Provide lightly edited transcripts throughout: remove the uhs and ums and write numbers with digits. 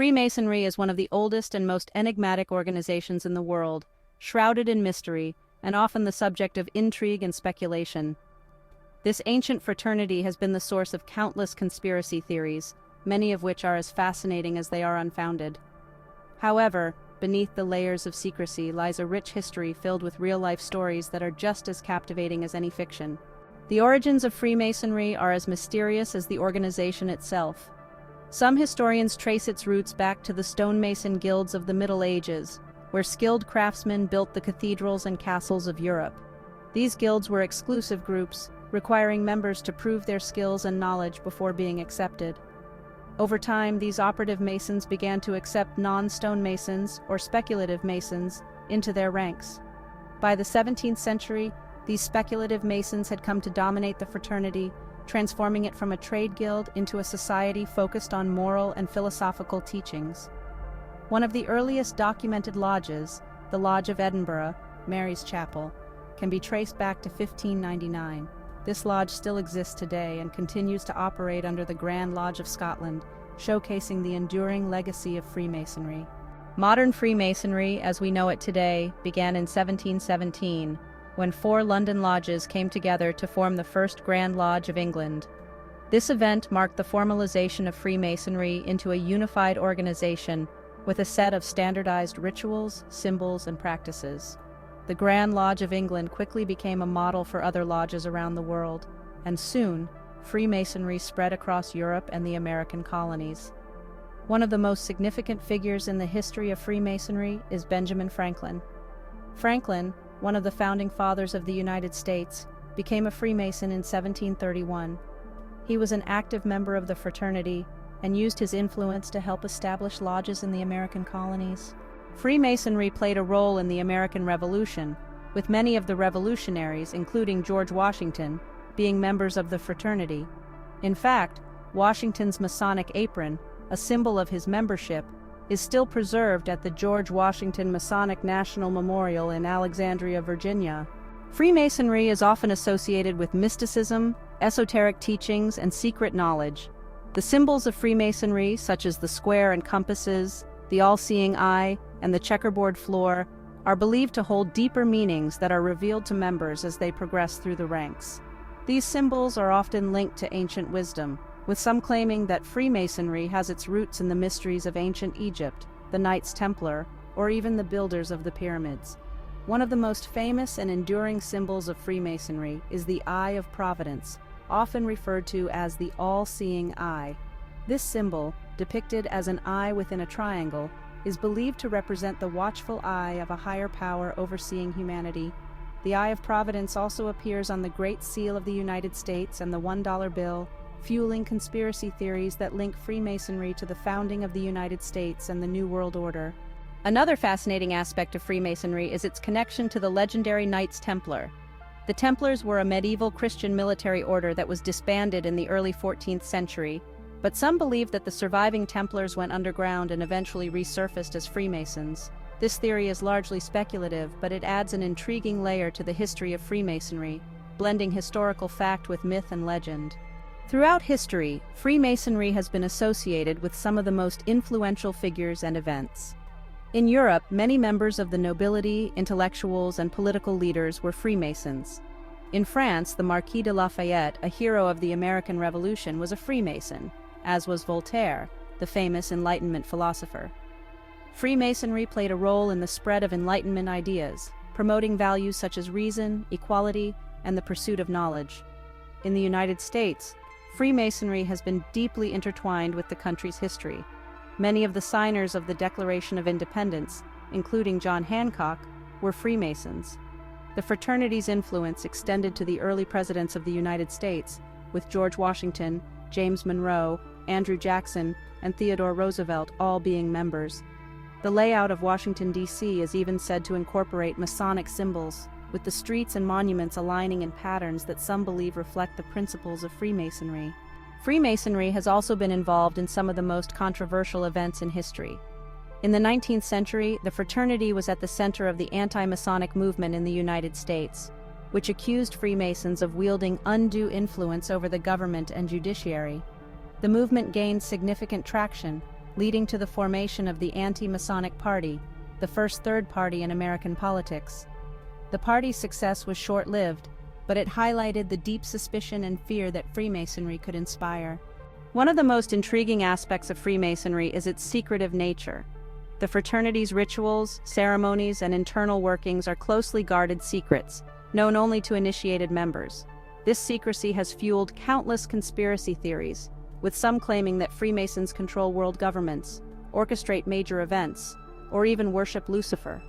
Freemasonry is one of the oldest and most enigmatic organizations in the world, shrouded in mystery, and often the subject of intrigue and speculation. This ancient fraternity has been the source of countless conspiracy theories, many of which are as fascinating as they are unfounded. However, beneath the layers of secrecy lies a rich history filled with real-life stories that are just as captivating as any fiction. The origins of Freemasonry are as mysterious as the organization itself. Some historians trace its roots back to the stonemason guilds of the Middle Ages, where skilled craftsmen built the cathedrals and castles of Europe. These guilds were exclusive groups, requiring members to prove their skills and knowledge before being accepted. Over time, these operative masons began to accept non-stonemasons, or speculative masons, into their ranks. By the 17th century, these speculative masons had come to dominate the fraternity, transforming it from a trade guild into a society focused on moral and philosophical teachings. One of the earliest documented lodges, the Lodge of Edinburgh, Mary's Chapel, can be traced back to 1599. This lodge still exists today and continues to operate under the Grand Lodge of Scotland, showcasing the enduring legacy of Freemasonry. Modern Freemasonry, as we know it today, began in 1717, when 4 London lodges came together to form the first Grand Lodge of England. This event marked the formalization of Freemasonry into a unified organization with a set of standardized rituals, symbols, and practices. The Grand Lodge of England quickly became a model for other lodges around the world, and soon, Freemasonry spread across Europe and the American colonies. One of the most significant figures in the history of Freemasonry is Benjamin Franklin. Franklin, one of the founding fathers of the United States, became a Freemason in 1731. He was an active member of the fraternity and used his influence to help establish lodges in the American colonies. Freemasonry played a role in the American Revolution, with many of the revolutionaries, including George Washington, being members of the fraternity. In fact, Washington's Masonic apron, a symbol of his membership, is still preserved at the George Washington Masonic National Memorial in Alexandria, Virginia. Freemasonry is often associated with mysticism, esoteric teachings, and secret knowledge. The symbols of Freemasonry, such as the square and compasses, the all-seeing eye, and the checkerboard floor, are believed to hold deeper meanings that are revealed to members as they progress through the ranks. These symbols are often linked to ancient wisdom, with some claiming that Freemasonry has its roots in the mysteries of ancient Egypt, the Knights Templar, or even the builders of the pyramids. One of the most famous and enduring symbols of Freemasonry is the Eye of Providence, often referred to as the all-seeing eye. This symbol, depicted as an eye within a triangle, is believed to represent the watchful eye of a higher power overseeing humanity. The Eye of Providence also appears on the Great Seal of the United States and the $1 bill, fueling conspiracy theories that link Freemasonry to the founding of the United States and the New World Order. Another fascinating aspect of Freemasonry is its connection to the legendary Knights Templar. The Templars were a medieval Christian military order that was disbanded in the early 14th century, but some believe that the surviving Templars went underground and eventually resurfaced as Freemasons. This theory is largely speculative, but it adds an intriguing layer to the history of Freemasonry, blending historical fact with myth and legend. Throughout history, Freemasonry has been associated with some of the most influential figures and events. In Europe, many members of the nobility, intellectuals, and political leaders were Freemasons. In France, the Marquis de Lafayette, a hero of the American Revolution, was a Freemason, as was Voltaire, the famous Enlightenment philosopher. Freemasonry played a role in the spread of Enlightenment ideas, promoting values such as reason, equality, and the pursuit of knowledge. In the United States, Freemasonry has been deeply intertwined with the country's history. Many of the signers of the Declaration of Independence, including John Hancock, were Freemasons. The fraternity's influence extended to the early presidents of the United States, with George Washington, James Monroe, Andrew Jackson, and Theodore Roosevelt all being members. The layout of Washington, D.C. is even said to incorporate Masonic symbols, with the streets and monuments aligning in patterns that some believe reflect the principles of Freemasonry. Freemasonry has also been involved in some of the most controversial events in history. In the 19th century, the fraternity was at the center of the anti-Masonic movement in the United States, which accused Freemasons of wielding undue influence over the government and judiciary. The movement gained significant traction, leading to the formation of the Anti-Masonic Party, the first third party in American politics. The party's success was short-lived, but it highlighted the deep suspicion and fear that Freemasonry could inspire. One of the most intriguing aspects of Freemasonry is its secretive nature. The fraternity's rituals, ceremonies, and internal workings are closely guarded secrets, known only to initiated members. This secrecy has fueled countless conspiracy theories, with some claiming that Freemasons control world governments, orchestrate major events, or even worship Lucifer.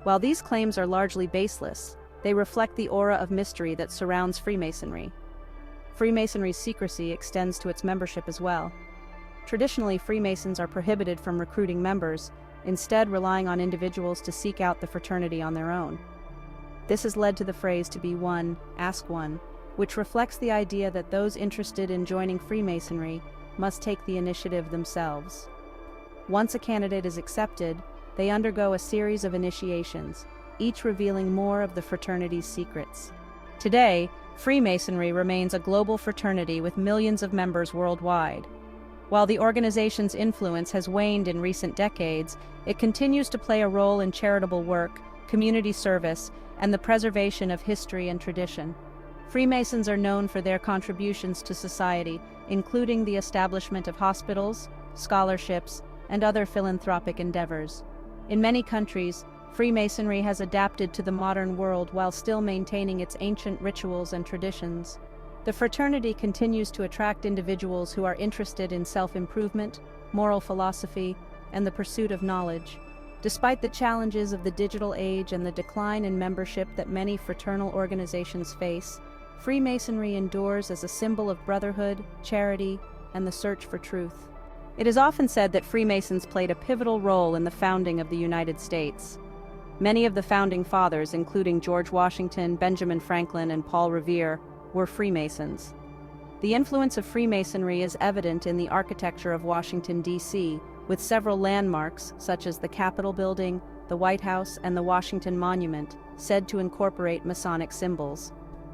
While these claims are largely baseless, they reflect the aura of mystery that surrounds Freemasonry. Freemasonry's secrecy extends to its membership as well. Traditionally, Freemasons are prohibited from recruiting members, instead relying on individuals to seek out the fraternity on their own. This has led to the phrase "to be one, ask one," which reflects the idea that those interested in joining Freemasonry must take the initiative themselves. Once a candidate is accepted, they undergo a series of initiations, each revealing more of the fraternity's secrets. Today, Freemasonry remains a global fraternity with millions of members worldwide. While the organization's influence has waned in recent decades, it continues to play a role in charitable work, community service, and the preservation of history and tradition. Freemasons are known for their contributions to society, including the establishment of hospitals, scholarships, and other philanthropic endeavors. In many countries, Freemasonry has adapted to the modern world while still maintaining its ancient rituals and traditions. The fraternity continues to attract individuals who are interested in self-improvement, moral philosophy, and the pursuit of knowledge. Despite the challenges of the digital age and the decline in membership that many fraternal organizations face, Freemasonry endures as a symbol of brotherhood, charity, and the search for truth. It is often said that Freemasons played a pivotal role in the founding of the United States. Many of the founding fathers, including George Washington, Benjamin Franklin, and Paul Revere, were Freemasons. The influence of Freemasonry is evident in the architecture of Washington, D.C., with several landmarks, such as the Capitol Building, the White House, and the Washington Monument, said to incorporate Masonic symbols.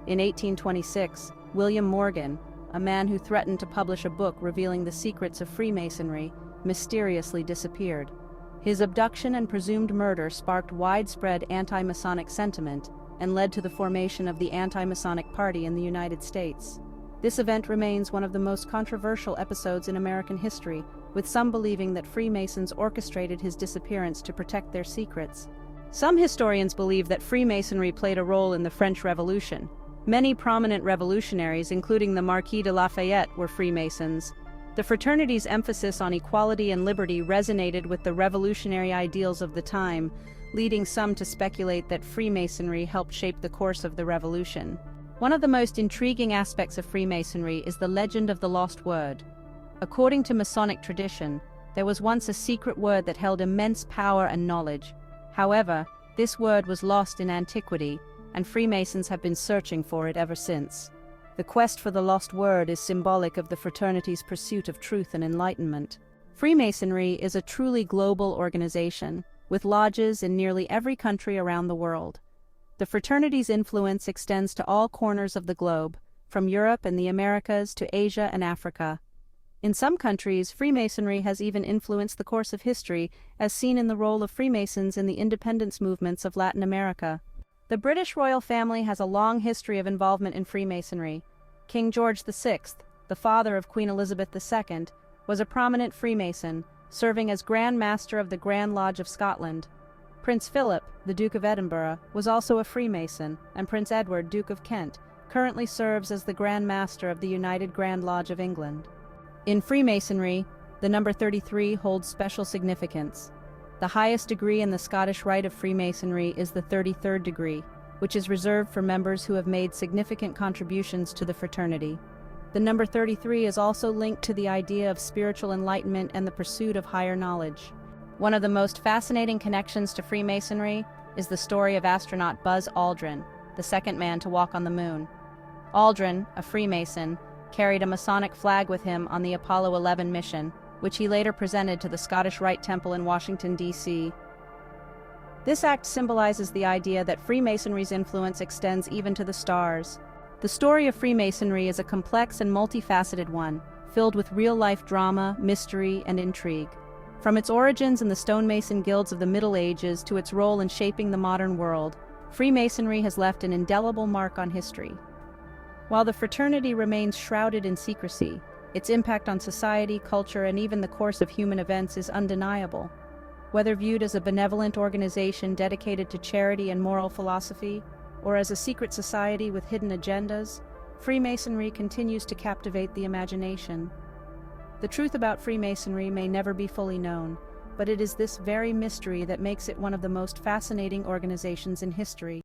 In 1826, William Morgan, a man who threatened to publish a book revealing the secrets of Freemasonry, mysteriously disappeared. His abduction and presumed murder sparked widespread anti-Masonic sentiment and led to the formation of the Anti-Masonic Party in the United States. This event remains one of the most controversial episodes in American history, with some believing that Freemasons orchestrated his disappearance to protect their secrets. Some historians believe that Freemasonry played a role in the French Revolution. Many prominent revolutionaries, including the Marquis de Lafayette, were Freemasons. The fraternity's emphasis on equality and liberty resonated with the revolutionary ideals of the time, leading some to speculate that Freemasonry helped shape the course of the revolution. One of the most intriguing aspects of Freemasonry is the legend of the lost word. According to Masonic tradition, there was once a secret word that held immense power and knowledge. However, this word was lost in antiquity, and Freemasons have been searching for it ever since. The quest for the lost word is symbolic of the fraternity's pursuit of truth and enlightenment. Freemasonry is a truly global organization, with lodges in nearly every country around the world. The fraternity's influence extends to all corners of the globe, from Europe and the Americas to Asia and Africa. In some countries, Freemasonry has even influenced the course of history, as seen in the role of Freemasons in the independence movements of Latin America. The British royal family has a long history of involvement in Freemasonry. King George VI, the father of Queen Elizabeth II, was a prominent Freemason, serving as Grand Master of the Grand Lodge of Scotland. Prince Philip, the Duke of Edinburgh, was also a Freemason, and Prince Edward, Duke of Kent, currently serves as the Grand Master of the United Grand Lodge of England. In Freemasonry, the number 33 holds special significance. The highest degree in the Scottish Rite of Freemasonry is the 33rd degree, which is reserved for members who have made significant contributions to the fraternity. The number 33 is also linked to the idea of spiritual enlightenment and the pursuit of higher knowledge. One of the most fascinating connections to Freemasonry is the story of astronaut Buzz Aldrin, the second man to walk on the moon. Aldrin, a Freemason, carried a Masonic flag with him on the Apollo 11 mission, which he later presented to the Scottish Rite Temple in Washington, D.C. This act symbolizes the idea that Freemasonry's influence extends even to the stars. The story of Freemasonry is a complex and multifaceted one, filled with real-life drama, mystery, and intrigue. From its origins in the stonemason guilds of the Middle Ages to its role in shaping the modern world, Freemasonry has left an indelible mark on history. While the fraternity remains shrouded in secrecy, its impact on society, culture, and even the course of human events is undeniable. Whether viewed as a benevolent organization dedicated to charity and moral philosophy, or as a secret society with hidden agendas, Freemasonry continues to captivate the imagination. The truth about Freemasonry may never be fully known, but it is this very mystery that makes it one of the most fascinating organizations in history.